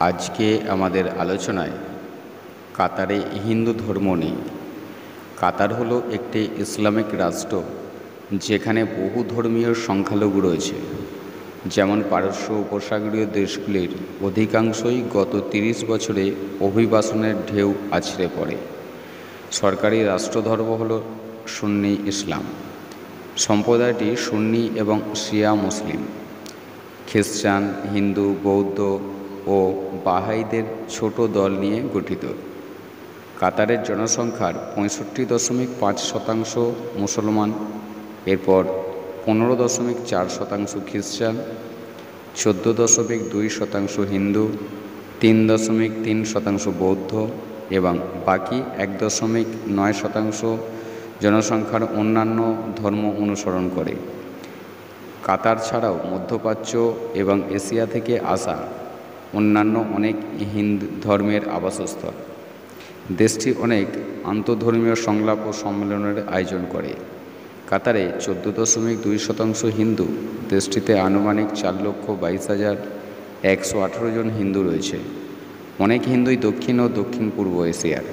আজকে আমাদের আলোচনায় কাতারে হিন্দু ধর্ম নিয়ে। কাতার হলো একটি ইসলামিক রাষ্ট্র যেখানে বহু ধর্মীয় সংখ্যালঘু রয়েছে। যেমন পারস্য উপসাগরীয় দেশগুলির অধিকাংশই গত ৩০ বছরে অভিবাসনের ঢেউ আছড়ে পড়ে। সরকারি রাষ্ট্রধর্ম হল সুন্নি ইসলাম। সম্প্রদায়টি সুন্নি এবং শিয়া মুসলিম, খ্রিস্টান, হিন্দু, বৌদ্ধ ও বাহাইদের ছোট দল নিয়ে গঠিত। কাতারের জনসংখ্যার 65.5% মুসলমান, এরপর 15.4% খ্রিস্টান, 14.2% হিন্দু, 3.3% বৌদ্ধ এবং বাকি 1.9% জনসংখ্যার অন্যান্য ধর্ম অনুসরণ করে। কাতার ছাড়াও মধ্যপ্রাচ্য এবং এশিয়া থেকে আসা অন্যান্য অনেক হিন্দু ধর্মের আবাসস্থল। দেশটি অনেক আন্তঃধর্মীয় সংলাপ ও সম্মেলনের আয়োজন করে। কাতারে 14.2% হিন্দু। দেশটিতে আনুমানিক 4,22,118 জন হিন্দু রয়েছে। অনেক হিন্দুই দক্ষিণ ও দক্ষিণ পূর্ব এশিয়ার।